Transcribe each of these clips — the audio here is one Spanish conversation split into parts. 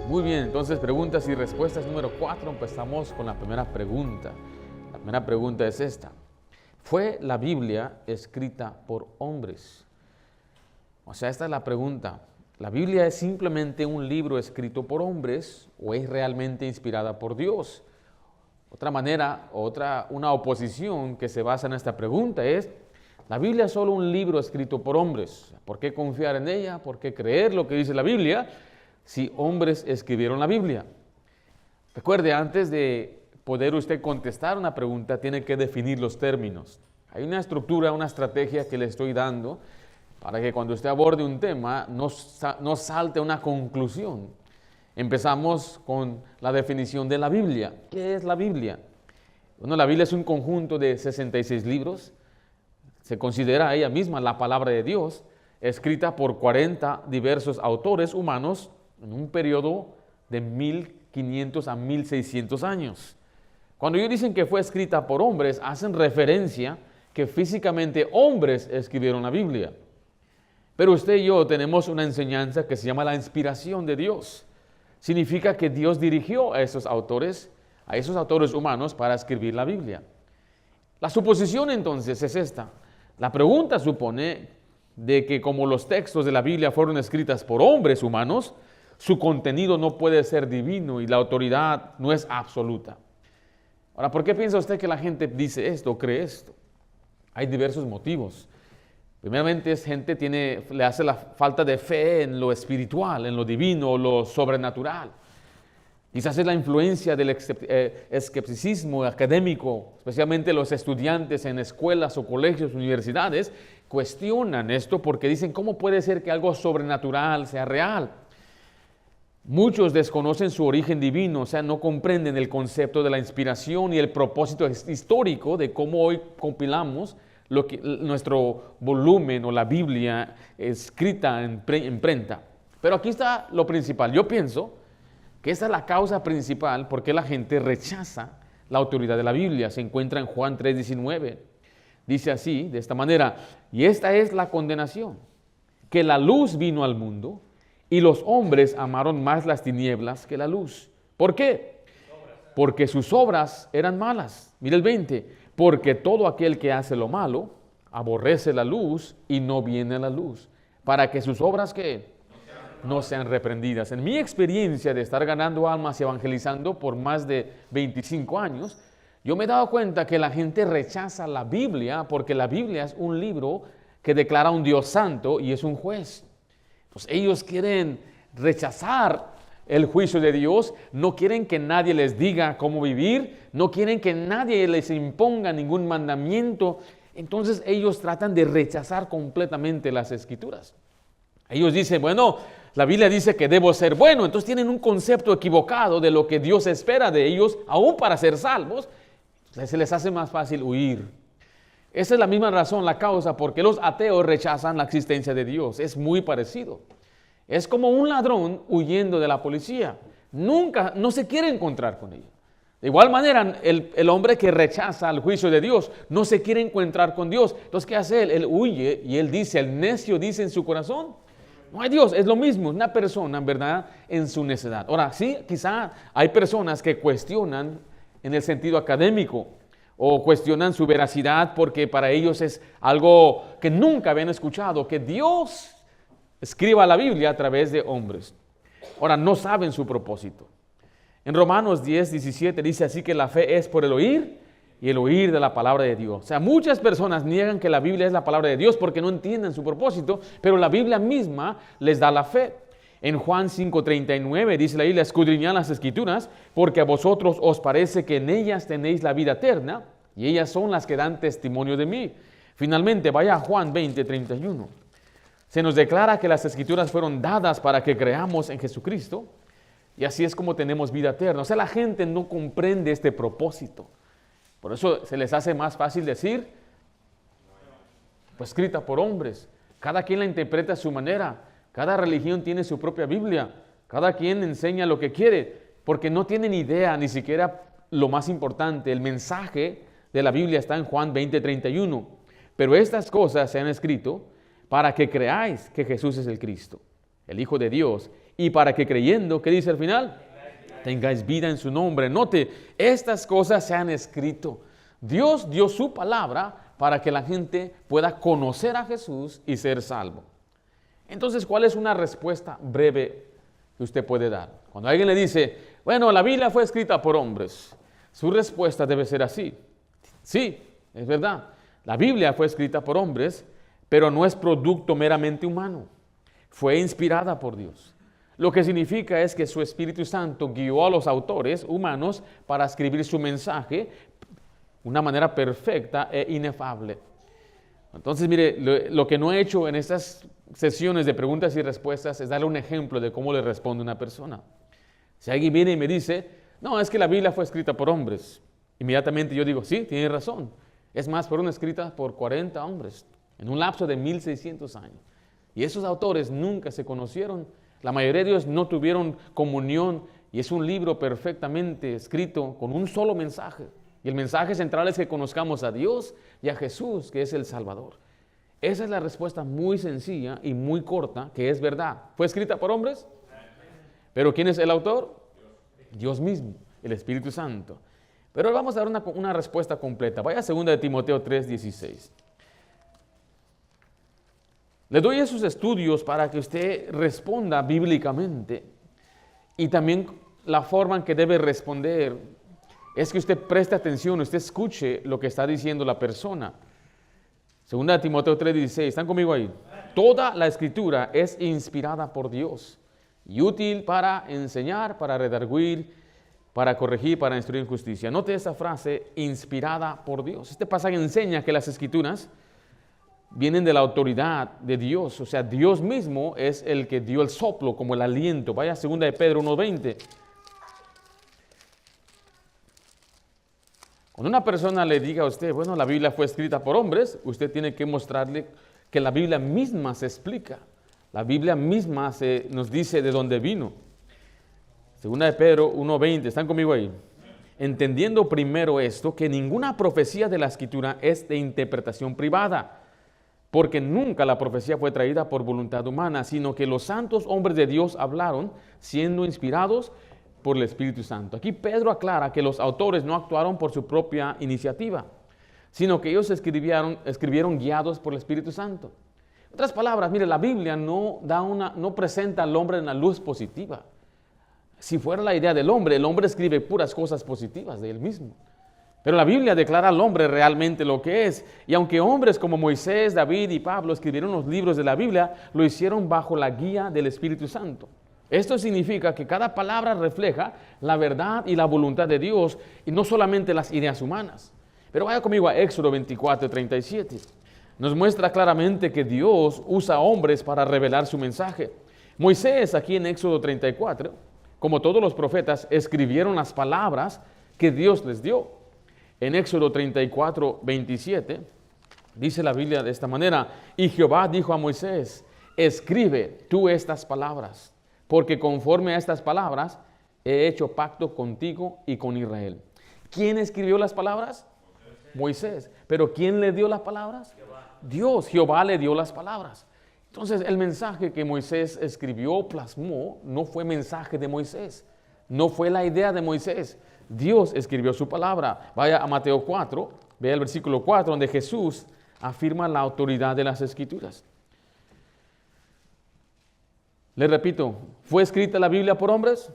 Muy bien, entonces preguntas y respuestas número 4. Empezamos con la primera pregunta. La primera pregunta es esta: ¿fue la Biblia escrita por hombres? O sea, esta es la pregunta. ¿La Biblia es simplemente un libro escrito por hombres o es realmente inspirada por Dios? Otra manera, una oposición que se basa en esta pregunta es: ¿la Biblia es solo un libro escrito por hombres? ¿Por qué confiar en ella? ¿Por qué creer lo que dice la Biblia si hombres escribieron la Biblia? Recuerde, antes de poder usted contestar una pregunta, tiene que definir los términos. Hay una estructura, una estrategia que le estoy dando para que cuando usted aborde un tema no salte a una conclusión. Empezamos con la definición de la Biblia. ¿Qué es la Biblia? Bueno, la Biblia es un conjunto de 66 libros. Se considera ella misma la palabra de Dios, escrita por 40 diversos autores humanos en un periodo de 1500 a 1600 años. Cuando ellos dicen que fue escrita por hombres, hacen referencia que físicamente hombres escribieron la Biblia. Pero usted y yo tenemos una enseñanza que se llama la inspiración de Dios. Significa que Dios dirigió a esos autores humanos para escribir la Biblia. La suposición entonces es esta. La pregunta supone de que como los textos de la Biblia fueron escritas por hombres humanos, su contenido no puede ser divino y la autoridad no es absoluta. Ahora, ¿por qué piensa usted que la gente dice esto o cree esto? Hay diversos motivos. Primeramente, le hace la falta de fe en lo espiritual, en lo divino, lo sobrenatural. Quizás es la influencia del escepticismo académico, especialmente los estudiantes en escuelas o colegios, universidades, cuestionan esto porque dicen, ¿cómo puede ser que algo sobrenatural sea real? Muchos desconocen su origen divino, o sea, no comprenden el concepto de la inspiración y el propósito histórico de cómo hoy compilamos nuestro volumen o la Biblia escrita en imprenta. Pero aquí está lo principal. Yo pienso que esta es la causa principal por qué la gente rechaza la autoridad de la Biblia. Se encuentra en Juan 3:19. Dice así, de esta manera: y esta es la condenación, que la luz vino al mundo y los hombres amaron más las tinieblas que la luz. ¿Por qué? Porque sus obras eran malas. Mira el 20. Porque todo aquel que hace lo malo aborrece la luz y no viene a la luz, para que sus obras ¿qué? No sean reprendidas. En mi experiencia de estar ganando almas y evangelizando por más de 25 años, yo me he dado cuenta que la gente rechaza la Biblia porque la Biblia es un libro que declara un Dios santo y es un juez. Pues ellos quieren rechazar el juicio de Dios, no quieren que nadie les diga cómo vivir, no quieren que nadie les imponga ningún mandamiento. Entonces ellos tratan de rechazar completamente las Escrituras. Ellos dicen, bueno, la Biblia dice que debo ser bueno, entonces tienen un concepto equivocado de lo que Dios espera de ellos, aún para ser salvos. Se les hace más fácil huir. Esa es la misma razón, la causa por qué los ateos rechazan la existencia de Dios. Es muy parecido. Es como un ladrón huyendo de la policía. No se quiere encontrar con ella. De igual manera, el hombre que rechaza el juicio de Dios no se quiere encontrar con Dios. Entonces, ¿qué hace él? Él huye y él dice, el necio dice en su corazón, no hay Dios. Es lo mismo, una persona, en verdad, en su necedad. Ahora, sí, quizá hay personas que cuestionan en el sentido académico o cuestionan su veracidad porque para ellos es algo que nunca habían escuchado, que Dios escriba la Biblia a través de hombres. Ahora, no saben su propósito. En Romanos 10:17 dice así que la fe es por el oír y el oír de la palabra de Dios. O sea, muchas personas niegan que la Biblia es la palabra de Dios porque no entienden su propósito, pero la Biblia misma les da la fe. En Juan 5:39 dice la Biblia, escudriñad las Escrituras porque a vosotros os parece que en ellas tenéis la vida eterna y ellas son las que dan testimonio de mí. Finalmente, vaya a Juan 20:31. Se nos declara que las Escrituras fueron dadas para que creamos en Jesucristo y así es como tenemos vida eterna. O sea, la gente no comprende este propósito. Por eso se les hace más fácil decir, pues escrita por hombres. Cada quien la interpreta a su manera. Cada religión tiene su propia Biblia. Cada quien enseña lo que quiere, porque no tienen idea ni siquiera lo más importante. El mensaje de la Biblia está en Juan 20:31. Pero estas cosas se han escrito para que creáis que Jesús es el Cristo, el Hijo de Dios, y para que creyendo, ¿qué dice al final? Tengáis vida en su nombre. Note, estas cosas se han escrito. Dios dio su palabra para que la gente pueda conocer a Jesús y ser salvo. Entonces, ¿cuál es una respuesta breve que usted puede dar? Cuando alguien le dice, bueno, la Biblia fue escrita por hombres, su respuesta debe ser así. Sí, es verdad. La Biblia fue escrita por hombres, pero no es producto meramente humano. Fue inspirada por Dios. Lo que significa es que su Espíritu Santo guió a los autores humanos para escribir su mensaje de una manera perfecta e inefable. Entonces, mire, lo que no he hecho en estas sesiones de preguntas y respuestas es darle un ejemplo de cómo le responde una persona. Si alguien viene y me dice, no, es que la Biblia fue escrita por hombres, inmediatamente yo digo, sí, tiene razón. Es más, fueron escritas por 40 hombres en un lapso de 1600 años. Y esos autores nunca se conocieron. La mayoría de ellos no tuvieron comunión y es un libro perfectamente escrito con un solo mensaje. Y el mensaje central es que conozcamos a Dios y a Jesús, que es el Salvador. Esa es la respuesta muy sencilla y muy corta, que es verdad. ¿Fue escrita por hombres? ¿Pero quién es el autor? Dios mismo, el Espíritu Santo. Pero vamos a dar una respuesta completa. Vaya a 2 de Timoteo 3:16. Le doy esos estudios para que usted responda bíblicamente y también la forma en que debe responder es que usted preste atención, usted escuche lo que está diciendo la persona. 2 de Timoteo 3:16, ¿están conmigo ahí? Toda la Escritura es inspirada por Dios y útil para enseñar, para redarguir, para corregir, para instruir en justicia. Note esa frase, inspirada por Dios. Este pasaje enseña que las Escrituras vienen de la autoridad de Dios, o sea, Dios mismo es el que dio el soplo, como el aliento. Vaya a 2 de Pedro 1:20. Cuando una persona le diga a usted, bueno, la Biblia fue escrita por hombres, usted tiene que mostrarle que la Biblia misma se explica. La Biblia misma nos dice de dónde vino. 2 de Pedro 1:20, ¿están conmigo ahí? Entendiendo primero esto, que ninguna profecía de la Escritura es de interpretación privada, porque nunca la profecía fue traída por voluntad humana, sino que los santos hombres de Dios hablaron siendo inspirados por el Espíritu Santo. Aquí Pedro aclara que los autores no actuaron por su propia iniciativa, sino que ellos escribieron guiados por el Espíritu Santo. En otras palabras, mire, la Biblia no presenta al hombre en la luz positiva. Si fuera la idea del hombre, el hombre escribe puras cosas positivas de él mismo. Pero la Biblia declara al hombre realmente lo que es. Y aunque hombres como Moisés, David y Pablo escribieron los libros de la Biblia, lo hicieron bajo la guía del Espíritu Santo. Esto significa que cada palabra refleja la verdad y la voluntad de Dios y no solamente las ideas humanas. Pero vaya conmigo a Éxodo 24:37. Nos muestra claramente que Dios usa hombres para revelar su mensaje. Moisés, aquí en Éxodo 34, como todos los profetas, escribieron las palabras que Dios les dio. En Éxodo 34:27 dice la Biblia de esta manera: y Jehová dijo a Moisés, escribe tú estas palabras, porque conforme a estas palabras he hecho pacto contigo y con Israel. ¿Quién escribió las palabras? Moisés. ¿Pero quién le dio las palabras? Dios. Jehová le dio las palabras. Entonces el mensaje que Moisés escribió, plasmó, no fue mensaje de Moisés, no fue la idea de Moisés. Dios escribió su palabra. Vaya a Mateo 4, vea el versículo 4, donde Jesús afirma la autoridad de las Escrituras. Le repito, ¿fue escrita la Biblia por hombres?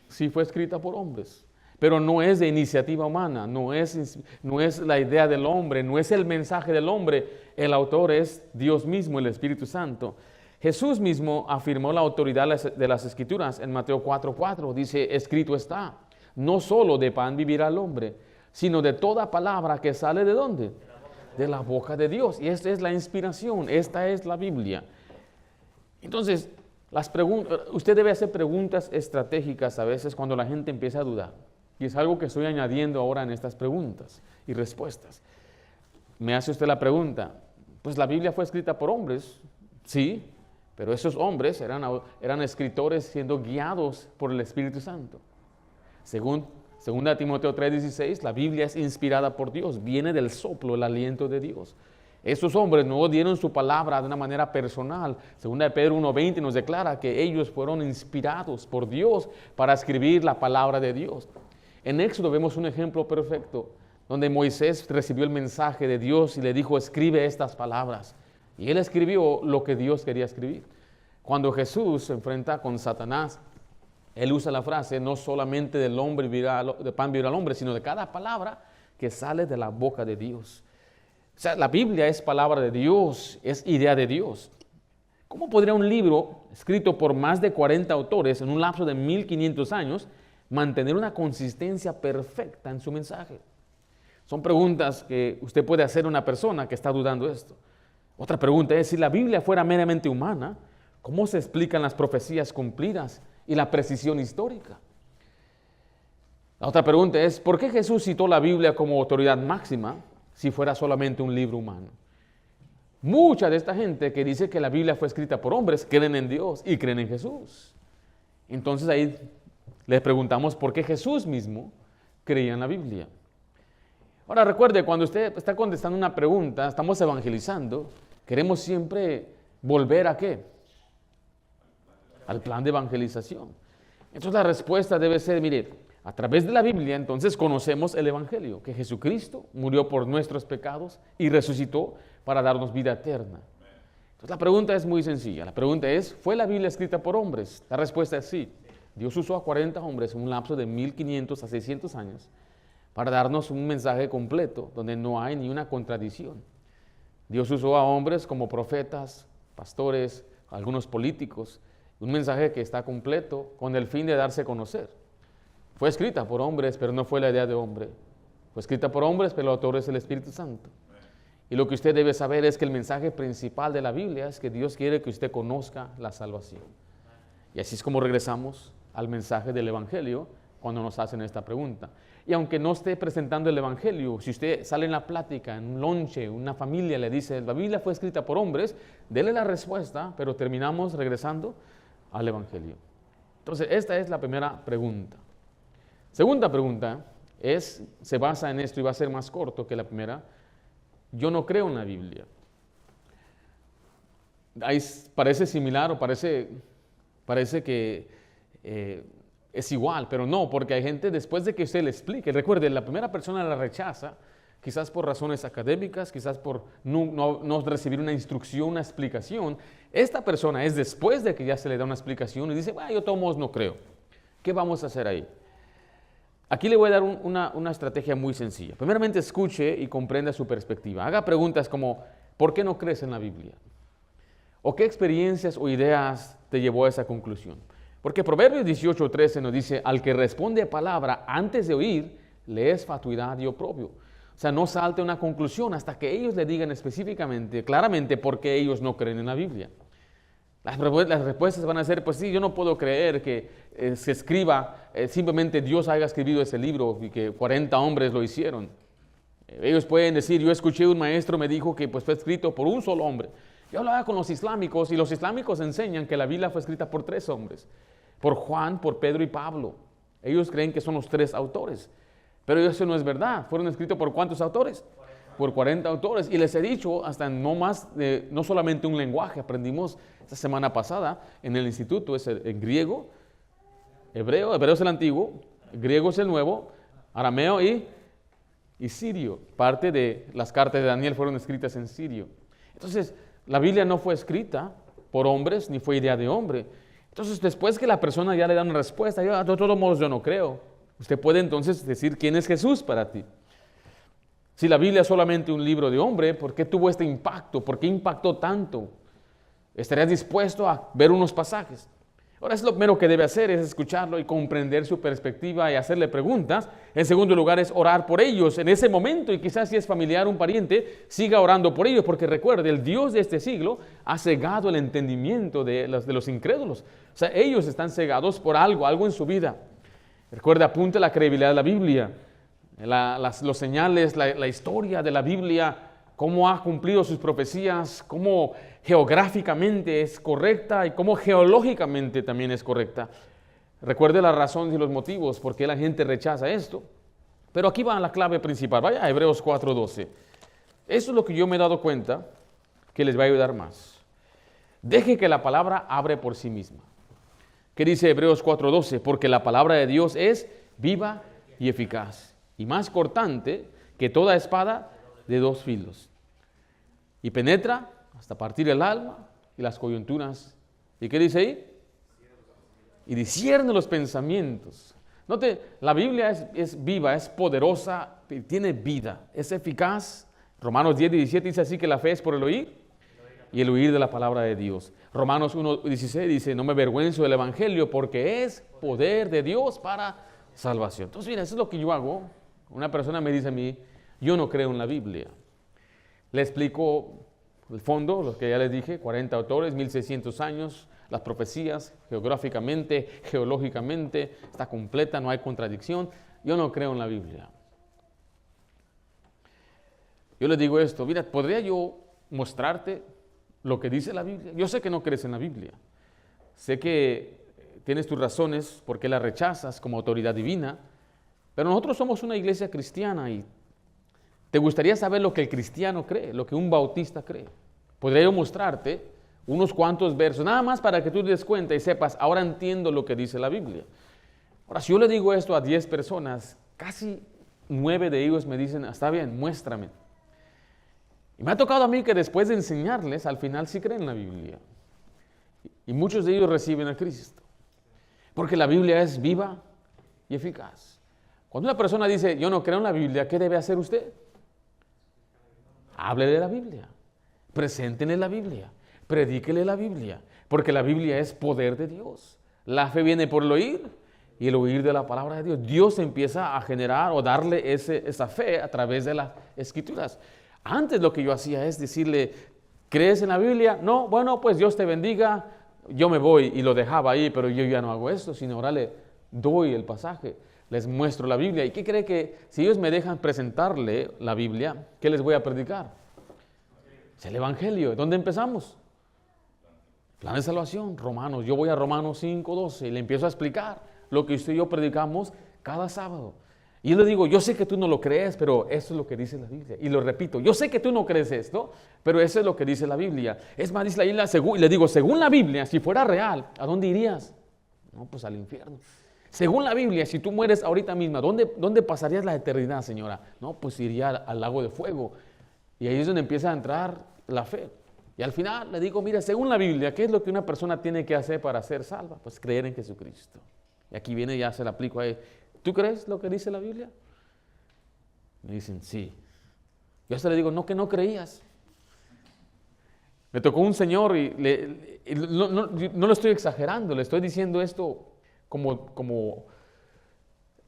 Sí, fue escrita por hombres, pero no es de iniciativa humana, no es la idea del hombre, no es el mensaje del hombre. El autor es Dios mismo, el Espíritu Santo. Jesús mismo afirmó la autoridad de las Escrituras en Mateo 4:4. Dice, escrito está, no solo de pan vivirá el hombre, sino de toda palabra que sale ¿de dónde? De la boca de Dios. Y esta es la inspiración, esta es la Biblia. Entonces, usted debe hacer preguntas estratégicas a veces cuando la gente empieza a dudar. Y es algo que estoy añadiendo ahora en estas preguntas y respuestas. Me hace usted la pregunta, pues la Biblia fue escrita por hombres, sí, pero esos hombres eran escritores siendo guiados por el Espíritu Santo. Según 2 Timoteo 3:16, la Biblia es inspirada por Dios, viene del soplo, el aliento de Dios. Estos hombres no dieron su palabra de una manera personal. Segunda de Pedro 1:20 nos declara que ellos fueron inspirados por Dios para escribir la palabra de Dios. En Éxodo vemos un ejemplo perfecto, donde Moisés recibió el mensaje de Dios y le dijo, escribe estas palabras. Y él escribió lo que Dios quería escribir. Cuando Jesús se enfrenta con Satanás, él usa la frase, no solamente del hombre de pan vivirá el hombre, sino de cada palabra que sale de la boca de Dios. O sea, la Biblia es palabra de Dios, es idea de Dios. ¿Cómo podría un libro escrito por más de 40 autores en un lapso de 1500 años mantener una consistencia perfecta en su mensaje? Son preguntas que usted puede hacer a una persona que está dudando esto. Otra pregunta es, si la Biblia fuera meramente humana, ¿cómo se explican las profecías cumplidas y la precisión histórica? La otra pregunta es, ¿por qué Jesús citó la Biblia como autoridad máxima si fuera solamente un libro humano? Mucha de esta gente que dice que la Biblia fue escrita por hombres creen en Dios y creen en Jesús. Entonces ahí les preguntamos por qué Jesús mismo creía en la Biblia. Ahora recuerde, cuando usted está contestando una pregunta, estamos evangelizando, queremos siempre volver ¿a qué? Al plan de evangelización. Entonces la respuesta debe ser, mire, a través de la Biblia entonces conocemos el Evangelio, que Jesucristo murió por nuestros pecados y resucitó para darnos vida eterna. Entonces la pregunta es muy sencilla, la pregunta es, ¿fue la Biblia escrita por hombres? La respuesta es sí. Dios usó a 40 hombres en un lapso de 1500 a 600 años para darnos un mensaje completo donde no hay ni una contradicción. Dios usó a hombres como profetas, pastores, algunos políticos, un mensaje que está completo con el fin de darse a conocer. Fue escrita por hombres, pero no fue la idea de hombre. Fue escrita por hombres, pero el autor es el Espíritu Santo. Y lo que usted debe saber es que el mensaje principal de la Biblia es que Dios quiere que usted conozca la salvación. Y así es como regresamos al mensaje del Evangelio cuando nos hacen esta pregunta. Y aunque no esté presentando el Evangelio, si usted sale en la plática, en un lonche, una familia le dice, la Biblia fue escrita por hombres, dele la respuesta, pero terminamos regresando al Evangelio. Entonces, esta es la primera pregunta. Segunda pregunta se basa en esto y va a ser más corto que la primera. Yo no creo en la Biblia. Ahí parece similar o parece que es igual, pero no, porque hay gente después de que usted le explique, recuerde, la primera persona la rechaza, quizás por razones académicas, quizás por no recibir una instrucción, una explicación. Esta persona es después de que ya se le da una explicación y dice, yo de todos modos no creo. ¿Qué vamos a hacer ahí? Aquí le voy a dar una estrategia muy sencilla. Primeramente, escuche y comprenda su perspectiva. Haga preguntas como, ¿por qué no crees en la Biblia? ¿O qué experiencias o ideas te llevó a esa conclusión? Porque Proverbios 18:13 nos dice, al que responde palabra antes de oír, le es fatuidad y oprobio. O sea, no salte a una conclusión hasta que ellos le digan específicamente, claramente, por qué ellos no creen en la Biblia. Las respuestas van a ser, pues sí, yo no puedo creer que se escriba, simplemente Dios haya escrito ese libro y que 40 hombres lo hicieron. Ellos pueden decir, yo escuché un maestro me dijo que pues, fue escrito por un solo hombre. Yo hablaba con los islámicos y los islámicos enseñan que la Biblia fue escrita por 3 hombres, por Juan, por Pedro y Pablo. Ellos creen que son los 3 autores, pero eso no es verdad. ¿Fueron escritos por cuántos autores? Por 40 autores. Y les he dicho hasta no solamente un lenguaje, aprendimos esta semana pasada en el instituto, es en griego, hebreo es el antiguo, griego es el nuevo, arameo y sirio. Parte de las cartas de Daniel fueron escritas en sirio. Entonces, la Biblia no fue escrita por hombres, ni fue idea de hombre. Entonces, después que la persona ya le da una respuesta, de todos modos yo no creo. Usted puede entonces decir, ¿quién es Jesús para ti? Si la Biblia es solamente un libro de hombre, ¿por qué tuvo este impacto? ¿Por qué impactó tanto? ¿Estarías dispuesto a ver unos pasajes? Ahora, es lo primero que debe hacer, es escucharlo y comprender su perspectiva y hacerle preguntas. En segundo lugar, es orar por ellos en ese momento, y quizás si es familiar, un pariente, siga orando por ellos, porque recuerde, el Dios de este siglo ha cegado el entendimiento de los incrédulos. O sea, ellos están cegados por algo en su vida. Recuerde, apunte la credibilidad de la Biblia, los señales, la historia de la Biblia, cómo ha cumplido sus profecías, cómo geográficamente es correcta y cómo geológicamente también es correcta. Recuerde las razones y los motivos por qué la gente rechaza esto. Pero aquí va la clave principal. Vaya a Hebreos 4:12. Eso es lo que yo me he dado cuenta que les va a ayudar más. Deje que la palabra abre por sí misma. ¿Qué dice Hebreos 4:12? Porque la palabra de Dios es viva y eficaz, y más cortante que toda espada de dos filos, y penetra hasta partir el alma y las coyunturas. ¿Y qué dice ahí? Y discierne los pensamientos. Note, la Biblia es viva, es poderosa, tiene vida, es eficaz. Romanos 10:17 dice así que la fe es por el oír y el oír de la palabra de Dios. Romanos 1:16 dice, no me avergüenzo del evangelio porque es poder de Dios para salvación. Entonces, mira, eso es lo que yo hago. Una persona me dice a mí, yo no creo en la Biblia. Le explico el fondo, lo que ya les dije, 40 autores, 1600 años, las profecías, geográficamente, geológicamente, está completa, no hay contradicción. Yo no creo en la Biblia. Yo le digo esto, mira, ¿podría yo mostrarte lo que dice la Biblia? Yo sé que no crees en la Biblia. Sé que tienes tus razones por qué la rechazas como autoridad divina, pero nosotros somos una iglesia cristiana y te gustaría saber lo que el cristiano cree, lo que un bautista cree. Podría yo mostrarte unos cuantos versos, nada más para que tú te des cuenta y sepas, ahora entiendo lo que dice la Biblia. Ahora, si yo le digo esto a 10 personas, casi 9 de ellos me dicen, está bien, muéstrame. Y me ha tocado a mí que después de enseñarles, al final sí creen en la Biblia. Y muchos de ellos reciben a Cristo. Porque la Biblia es viva y eficaz. Cuando una persona dice, yo no creo en la Biblia, ¿qué debe hacer usted? Háblele de la Biblia. Preséntenle la Biblia. Predíquele la Biblia. Porque la Biblia es poder de Dios. La fe viene por el oír y el oír de la palabra de Dios. Dios empieza a generar o darle esa fe a través de las Escrituras. Antes lo que yo hacía es decirle, ¿crees en la Biblia? No, bueno, pues Dios te bendiga, yo me voy, y lo dejaba ahí, pero yo ya no hago esto, sino ahora le doy el pasaje, les muestro la Biblia. ¿Y qué cree que si ellos me dejan presentarle la Biblia, qué les voy a predicar? Es el Evangelio. ¿Dónde empezamos? Plan de salvación, Romanos. Yo voy a Romanos 5:12 y le empiezo a explicar lo que usted y yo predicamos cada sábado. Y yo le digo, yo sé que tú no lo crees, pero eso es lo que dice la Biblia. Y lo repito, yo sé que tú no crees esto, pero eso es lo que dice la Biblia. Es más, dice la Biblia, y le digo, según la Biblia, si fuera real, ¿a dónde irías? No, pues al infierno. Según la Biblia, si tú mueres ahorita misma, ¿dónde pasarías la eternidad, señora? No, pues iría al lago de fuego. Y ahí es donde empieza a entrar la fe. Y al final le digo, mira, según la Biblia, ¿qué es lo que una persona tiene que hacer para ser salva? Pues creer en Jesucristo. Y aquí viene, ya se le aplico a él. ¿Tú crees lo que dice la Biblia? Me dicen, sí. Yo hasta le digo, no, que no creías. Me tocó un señor y no lo estoy exagerando, le estoy diciendo esto como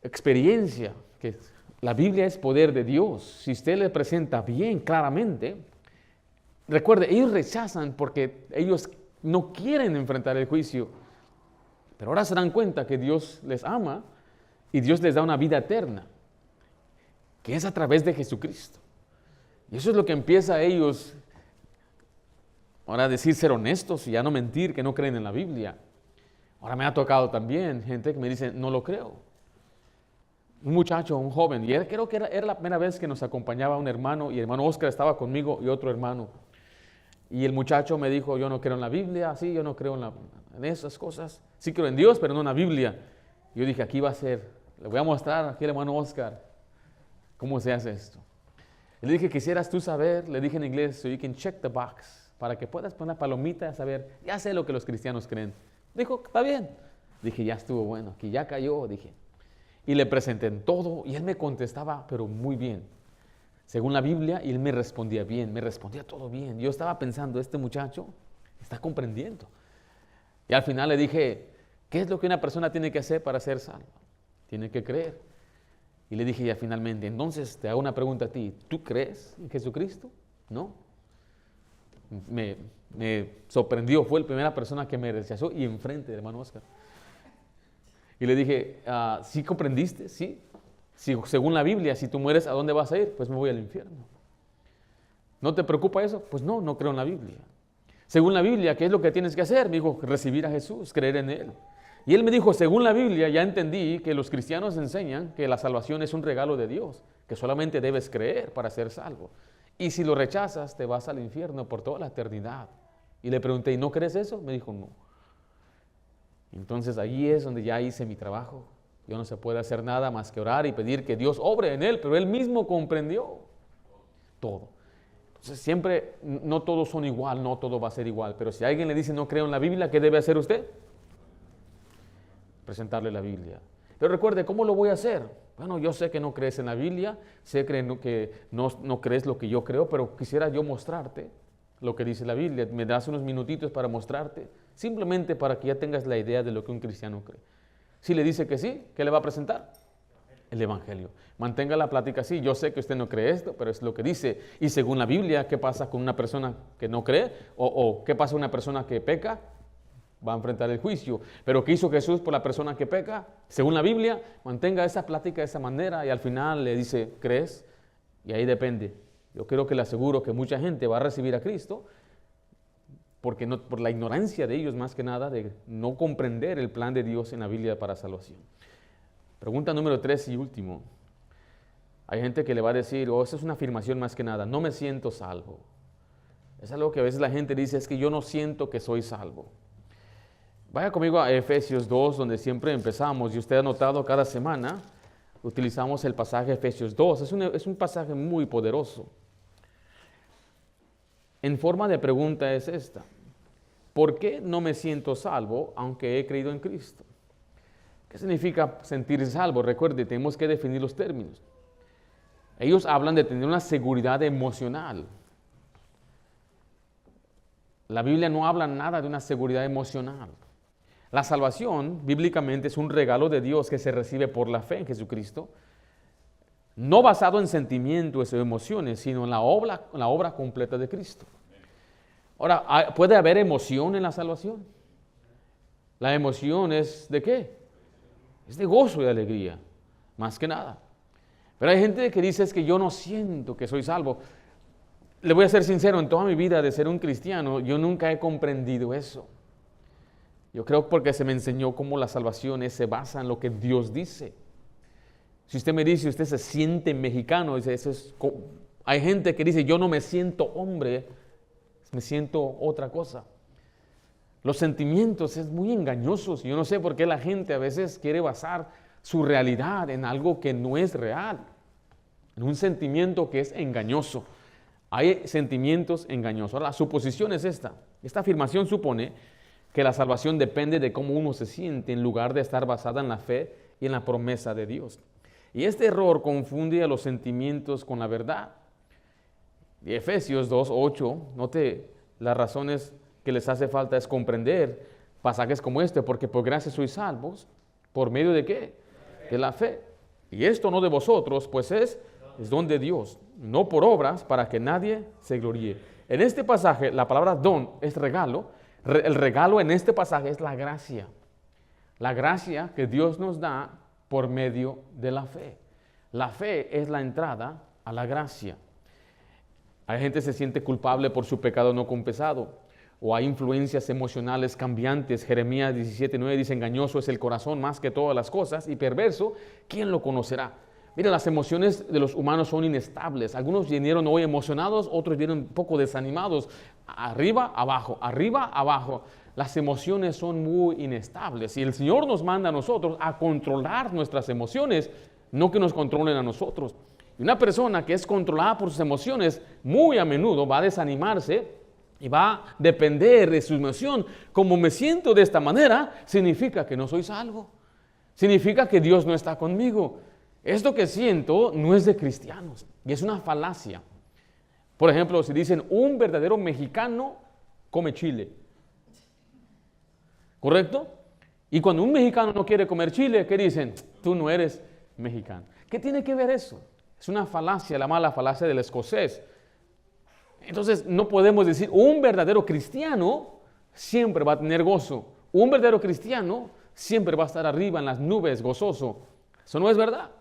experiencia, que la Biblia es poder de Dios. Si usted le presenta bien, claramente, recuerde, ellos rechazan porque ellos no quieren enfrentar el juicio, pero ahora se dan cuenta que Dios les ama y Dios les da una vida eterna, que es a través de Jesucristo. Y eso es lo que empieza a ellos ahora a decir ser honestos y ya no mentir, que no creen en la Biblia. Ahora me ha tocado también gente que me dice, no lo creo. Un muchacho, un joven, y creo que era la primera vez que nos acompañaba un hermano, y el hermano Oscar estaba conmigo y otro hermano. Y el muchacho me dijo, yo no creo en la Biblia, sí, yo no creo en esas cosas. Sí creo en Dios, pero no en la Biblia. Yo dije, aquí va a ser, le voy a mostrar aquí al hermano Oscar cómo se hace esto. Le dije, quisieras tú saber, le dije en inglés, so you can check the box, para que puedas poner la palomita y saber, ya sé lo que los cristianos creen. Dijo, está bien. Dije, ya estuvo bueno, aquí ya cayó, dije. Y le presenté en todo y él me contestaba, pero muy bien. Según la Biblia, y él me respondía bien, me respondía todo bien. Yo estaba pensando, este muchacho está comprendiendo. Y al final le dije, ¿qué es lo que una persona tiene que hacer para ser salva? Tiene que creer. Y le dije ya finalmente, entonces te hago una pregunta a ti, ¿tú crees en Jesucristo? ¿No? Me sorprendió, fue la primera persona que me rechazó y enfrente del hermano Oscar. Y le dije, ¿sí comprendiste? Sí. Según la Biblia, si tú mueres, ¿a dónde vas a ir? Pues me voy al infierno. ¿No te preocupa eso? Pues no creo en la Biblia. Según la Biblia, ¿qué es lo que tienes que hacer? Me dijo, recibir a Jesús, creer en Él. Y él me dijo, según la Biblia, ya entendí que los cristianos enseñan que la salvación es un regalo de Dios, que solamente debes creer para ser salvo. Y si lo rechazas, te vas al infierno por toda la eternidad. Y le pregunté, ¿y no crees eso? Me dijo, no. Entonces ahí es donde ya hice mi trabajo. Yo no se puede hacer nada más que orar y pedir que Dios obre en él, pero él mismo comprendió todo. Entonces siempre, no todos son igual, no todo va a ser igual, pero si alguien le dice no creo en la Biblia, ¿qué debe hacer usted? Presentarle la Biblia. Pero recuerde, ¿cómo lo voy a hacer? Bueno, yo sé que no crees en la Biblia, sé que no crees lo que yo creo, pero quisiera yo mostrarte lo que dice la Biblia. ¿Me das unos minutitos para mostrarte? Simplemente para que ya tengas la idea de lo que un cristiano cree. Si le dice que sí, ¿qué le va a presentar? El Evangelio. Mantenga la plática así. Yo sé que usted no cree esto, pero es lo que dice. Y según la Biblia, ¿qué pasa con una persona que no cree? ¿O qué pasa con una persona que peca? Va a enfrentar el juicio. Pero ¿qué hizo Jesús por la persona que peca? Según la Biblia, mantenga esa plática de esa manera y al final le dice, ¿crees? Y ahí depende. Yo creo que le aseguro que mucha gente va a recibir a Cristo porque por la ignorancia de ellos más que nada, de no comprender el plan de Dios en la Biblia para salvación. Pregunta número 3 y último. Hay gente que le va a decir, esa es una afirmación más que nada, no me siento salvo. Es algo que a veces la gente dice, es que yo no siento que soy salvo. Vaya conmigo a Efesios 2, donde siempre empezamos, y usted ha notado cada semana, utilizamos el pasaje Efesios 2, es un pasaje muy poderoso. En forma de pregunta es esta: ¿por qué no me siento salvo aunque he creído en Cristo? ¿Qué significa sentirse salvo? Recuerde, tenemos que definir los términos. Ellos hablan de tener una seguridad emocional. La Biblia no habla nada de una seguridad emocional. La salvación, bíblicamente, es un regalo de Dios que se recibe por la fe en Jesucristo, no basado en sentimientos o emociones, sino en la obra completa de Cristo. Ahora, ¿puede haber emoción en la salvación? La emoción es ¿de qué? Es de gozo y de alegría, más que nada. Pero hay gente que dice, es que yo no siento que soy salvo. Le voy a ser sincero, en toda mi vida de ser un cristiano, yo nunca he comprendido eso. Yo creo porque se me enseñó cómo la salvación se basa en lo que Dios dice. Si usted me dice, usted se siente mexicano, dice, hay gente que dice, yo no me siento hombre, me siento otra cosa. Los sentimientos es muy engañosos. Yo no sé por qué la gente a veces quiere basar su realidad en algo que no es real, en un sentimiento que es engañoso. Hay sentimientos engañosos. Ahora, la suposición es esta. Esta afirmación supone que la salvación depende de cómo uno se siente en lugar de estar basada en la fe y en la promesa de Dios. Y este error confunde a los sentimientos con la verdad. Y Efesios 2:8, note las razones que les hace falta es comprender pasajes como este, porque por gracia sois salvos, ¿por medio de qué? De la fe. Y esto no de vosotros, pues es don de Dios, no por obras, para que nadie se gloríe. En este pasaje, la palabra don es regalo. El regalo en este pasaje es la gracia. La gracia que Dios nos da por medio de la fe. La fe es la entrada a la gracia. Hay gente que se siente culpable por su pecado no confesado, o hay influencias emocionales cambiantes. Jeremías 17:9 dice, engañoso es el corazón más que todas las cosas, y perverso, ¿quién lo conocerá? Mira, las emociones de los humanos son inestables. Algunos vinieron hoy emocionados, otros vienen un poco desanimados. Arriba, abajo. Las emociones son muy inestables. Y el Señor nos manda a nosotros a controlar nuestras emociones, no que nos controlen a nosotros. Y una persona que es controlada por sus emociones, muy a menudo va a desanimarse y va a depender de su emoción. Como me siento de esta manera, significa que no soy salvo. Significa que Dios no está conmigo. Esto que siento no es de cristianos y es una falacia. Por ejemplo, si dicen un verdadero mexicano come chile, ¿correcto? Y cuando un mexicano no quiere comer chile, ¿qué dicen? Tú no eres mexicano. ¿Qué tiene que ver eso? Es una falacia, la mala falacia del escocés. Entonces no podemos decir un verdadero cristiano siempre va a tener gozo. Un verdadero cristiano siempre va a estar arriba en las nubes gozoso. Eso no es verdad.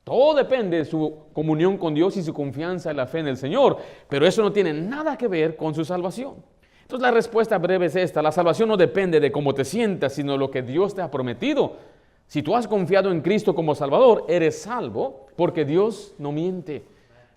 Todo depende de su comunión con Dios y su confianza en la fe en el Señor, pero eso no tiene nada que ver con su salvación. Entonces la respuesta breve es esta: la salvación no depende de cómo te sientas, sino de lo que Dios te ha prometido. Si tú has confiado en Cristo como Salvador, eres salvo porque Dios no miente.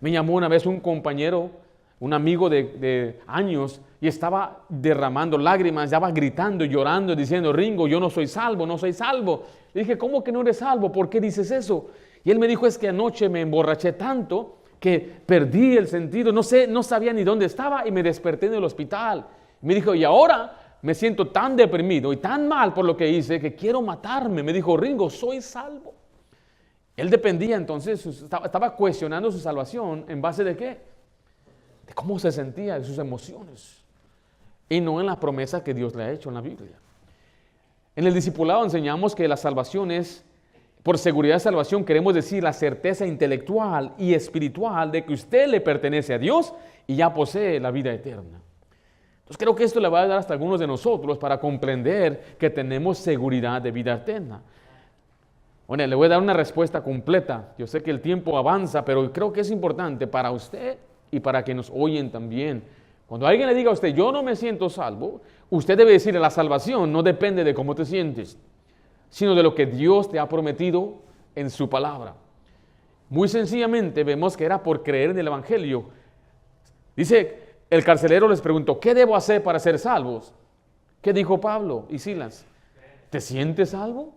Me llamó una vez un compañero, un amigo de años, y estaba derramando lágrimas, estaba gritando, llorando, diciendo, Ringo, yo no soy salvo, no soy salvo. Le dije, ¿cómo que no eres salvo? ¿Por qué dices eso? Y él me dijo, es que anoche me emborraché tanto que perdí el sentido, no sabía ni dónde estaba y me desperté en el hospital. Me dijo, y ahora me siento tan deprimido y tan mal por lo que hice que quiero matarme. Me dijo, Ringo, soy salvo. Él dependía entonces, estaba cuestionando su salvación en base de ¿qué? De cómo se sentía, de sus emociones. Y no en la promesa que Dios le ha hecho en la Biblia. En el discipulado enseñamos que la salvación es, por seguridad de salvación, queremos decir la certeza intelectual y espiritual de que usted le pertenece a Dios y ya posee la vida eterna. Entonces creo que esto le va a dar hasta algunos de nosotros para comprender que tenemos seguridad de vida eterna. Bueno, le voy a dar una respuesta completa. Yo sé que el tiempo avanza, pero creo que es importante para usted y para que nos oyen también. Cuando alguien le diga a usted, yo no me siento salvo, usted debe decirle, la salvación no depende de cómo te sientes, sino de lo que Dios te ha prometido en su palabra. Muy sencillamente vemos que era por creer en el Evangelio. Dice, el carcelero les preguntó, ¿qué debo hacer para ser salvos? ¿Qué dijo Pablo y Silas? ¿Te sientes salvo?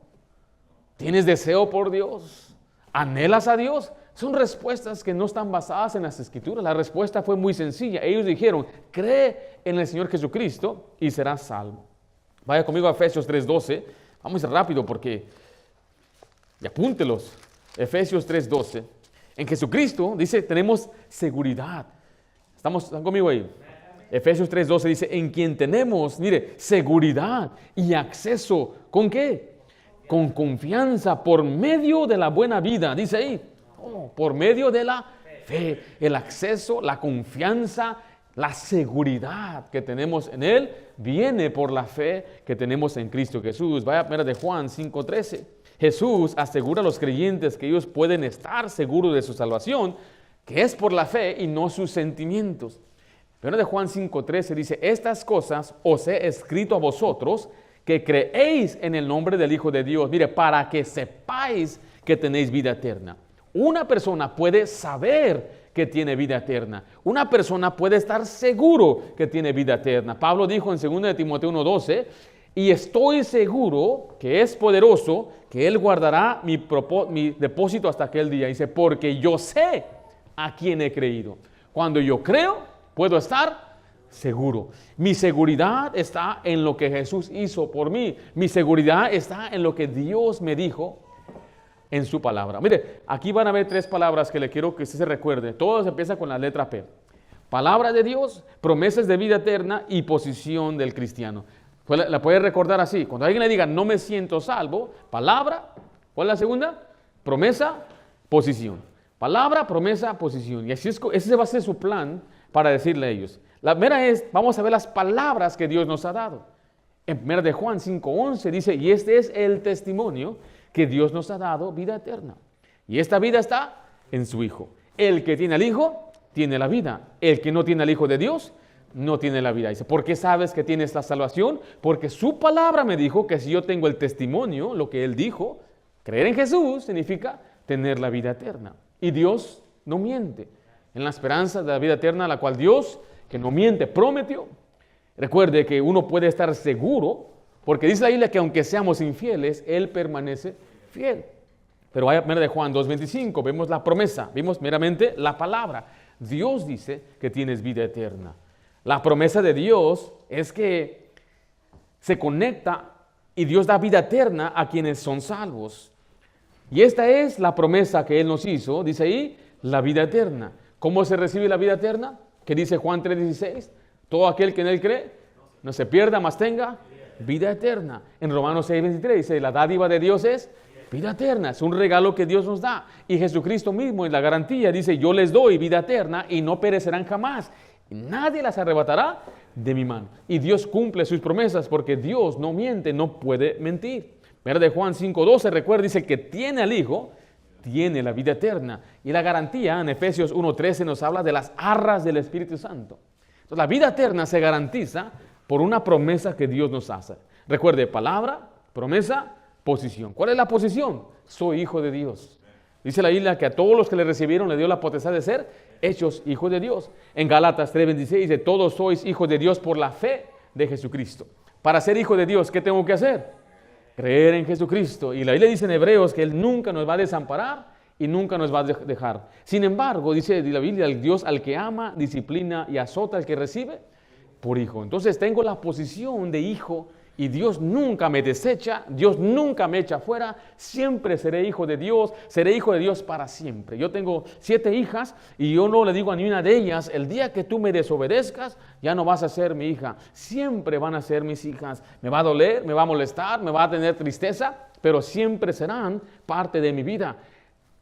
¿Tienes deseo por Dios? ¿Anhelas a Dios? Son respuestas que no están basadas en las Escrituras. La respuesta fue muy sencilla. Ellos dijeron, cree en el Señor Jesucristo y serás salvo. Vaya conmigo a Efesios 3:12. Vamos rápido porque, y apúntelos. Efesios 3:12. En Jesucristo, dice, tenemos seguridad. ¿Están conmigo ahí? Efesios 3:12 dice, en quien tenemos, mire, seguridad y acceso. ¿Con qué? Con confianza por medio de la buena vida. Dice ahí, por medio de la fe. El acceso, la confianza, la seguridad que tenemos en Él viene por la fe que tenemos en Cristo Jesús. Vaya a ver de Juan 5:13. Jesús asegura a los creyentes que ellos pueden estar seguros de su salvación, que es por la fe y no sus sentimientos. Pero de Juan 5:13 dice, estas cosas os he escrito a vosotros que creéis en el nombre del Hijo de Dios. Mire, para que sepáis que tenéis vida eterna. Una persona puede saber que tiene vida eterna. Una persona puede estar seguro que tiene vida eterna. Pablo dijo en 2 de Timoteo 1:12, y estoy seguro que es poderoso, que Él guardará mi depósito hasta aquel día. Dice, porque yo sé a quién he creído. Cuando yo creo, puedo estar seguro. Mi seguridad está en lo que Jesús hizo por mí. Mi seguridad está en lo que Dios me dijo en su palabra. Mire, aquí van a ver 3 palabras que le quiero que usted se recuerde. Todo se empieza con la letra P. Palabra de Dios, promesas de vida eterna y posición del cristiano. La puede recordar así. Cuando alguien le diga, no me siento salvo, palabra, ¿cuál es la segunda? Promesa, posición. Palabra, promesa, posición. Y así ese va a ser su plan para decirle a ellos. La primera es, vamos a ver las palabras que Dios nos ha dado. En 1 de Juan 5:11 dice, y este es el testimonio que Dios nos ha dado, vida eterna. Y esta vida está en su Hijo. El que tiene al Hijo, tiene la vida. El que no tiene al Hijo de Dios, no tiene la vida. Dice, ¿por qué sabes que tienes la salvación? Porque su palabra me dijo que si yo tengo el testimonio, lo que Él dijo, creer en Jesús significa tener la vida eterna. Y Dios no miente. En la esperanza de la vida eterna, la cual Dios, que no miente, prometió. Recuerde que uno puede estar seguro, porque dice la Biblia que aunque seamos infieles, Él permanece fiel. Pero vaya a 1 de Juan 2:25, vemos la promesa, vimos meramente la palabra. Dios dice que tienes vida eterna. La promesa de Dios es que se conecta y Dios da vida eterna a quienes son salvos. Y esta es la promesa que Él nos hizo, dice ahí, la vida eterna. ¿Cómo se recibe la vida eterna? ¿Qué dice Juan 3:16? Todo aquel que en Él cree, no se pierda, mas tenga vida eterna. En Romanos 6:23 dice, la dádiva de Dios es vida eterna. Es un regalo que Dios nos da. Y Jesucristo mismo en la garantía dice, yo les doy vida eterna y no perecerán jamás. Y nadie las arrebatará de mi mano. Y Dios cumple sus promesas porque Dios no miente, no puede mentir. Pero de Juan 5:12, recuerda, dice que tiene al Hijo, tiene la vida eterna. Y la garantía en Efesios 1:13 nos habla de las arras del Espíritu Santo. Entonces la vida eterna se garantiza por una promesa que Dios nos hace. Recuerde, palabra, promesa, posición. ¿Cuál es la posición? Soy hijo de Dios. Dice la Biblia que a todos los que le recibieron le dio la potestad de ser hechos hijos de Dios. En Gálatas 3:26 dice, todos sois hijos de Dios por la fe de Jesucristo. Para ser hijo de Dios, ¿qué tengo que hacer? Creer en Jesucristo. Y la Biblia dice en Hebreos que Él nunca nos va a desamparar y nunca nos va a dejar. Sin embargo, dice la Biblia, el Dios al que ama, disciplina y azota al que recibe por hijo. Entonces tengo la posición de hijo y Dios nunca me desecha, Dios nunca me echa fuera, siempre seré hijo de Dios para siempre. Yo tengo 7 hijas y yo no le digo a ni una de ellas, el día que tú me desobedezcas, ya no vas a ser mi hija, siempre van a ser mis hijas. Me va a doler, me va a molestar, me va a tener tristeza, pero siempre serán parte de mi vida.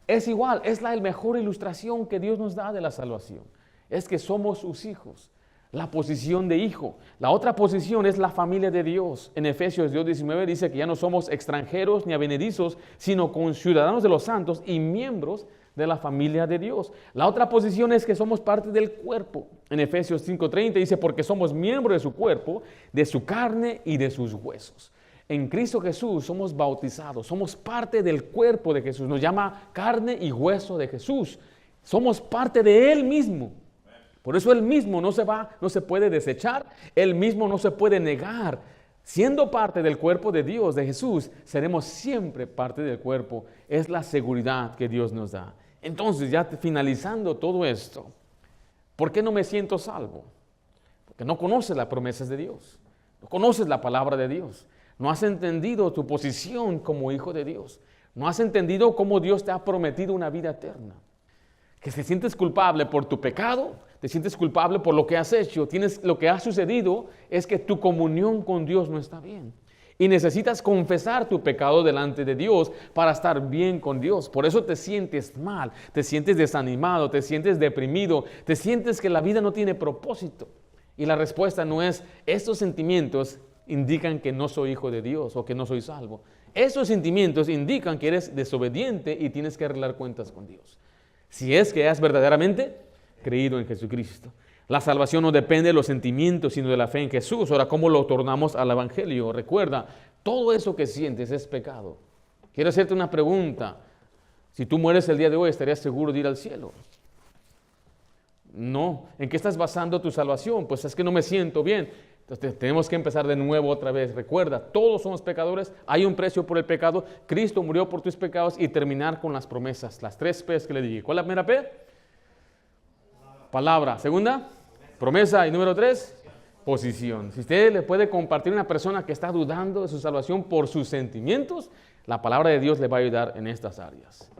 Es igual, es la mejor ilustración que Dios nos da de la salvación, es que somos sus hijos. La posición de hijo. La otra posición es la familia de Dios. En Efesios 2:19 dice que ya no somos extranjeros ni advenedizos, sino conciudadanos de los santos y miembros de la familia de Dios. La otra posición es que somos parte del cuerpo. En Efesios 5:30 dice, porque somos miembros de su cuerpo, de su carne y de sus huesos. En Cristo Jesús somos bautizados, somos parte del cuerpo de Jesús. Nos llama carne y hueso de Jesús. Somos parte de Él mismo. Por eso Él mismo no se puede desechar, Él mismo no se puede negar. Siendo parte del cuerpo de Dios, de Jesús, seremos siempre parte del cuerpo. Es la seguridad que Dios nos da. Entonces, ya finalizando todo esto, ¿por qué no me siento salvo? Porque no conoces las promesas de Dios, no conoces la palabra de Dios, no has entendido tu posición como hijo de Dios, no has entendido cómo Dios te ha prometido una vida eterna. Que te sientes culpable por tu pecado, te sientes culpable por lo que has hecho, lo que ha sucedido es que tu comunión con Dios no está bien. Y necesitas confesar tu pecado delante de Dios para estar bien con Dios. Por eso te sientes mal, te sientes desanimado, te sientes deprimido, te sientes que la vida no tiene propósito. Y la respuesta no es, estos sentimientos indican que no soy hijo de Dios o que no soy salvo. Esos sentimientos indican que eres desobediente y tienes que arreglar cuentas con Dios. Si es que has verdaderamente creído en Jesucristo. La salvación no depende de los sentimientos, sino de la fe en Jesús. Ahora, ¿cómo lo tornamos al Evangelio? Recuerda, todo eso que sientes es pecado. Quiero hacerte una pregunta. Si tú mueres el día de hoy, ¿estarías seguro de ir al cielo? No. ¿En qué estás basando tu salvación? Pues es que no me siento bien. Entonces tenemos que empezar de nuevo otra vez. Recuerda, todos somos pecadores, hay un precio por el pecado, Cristo murió por tus pecados y terminar con las promesas, las 3 P's que le dije. ¿Cuál es la primera P? Palabra. Segunda, promesa. Y número 3, posición. Si usted le puede compartir a una persona que está dudando de su salvación por sus sentimientos, la palabra de Dios le va a ayudar en estas áreas.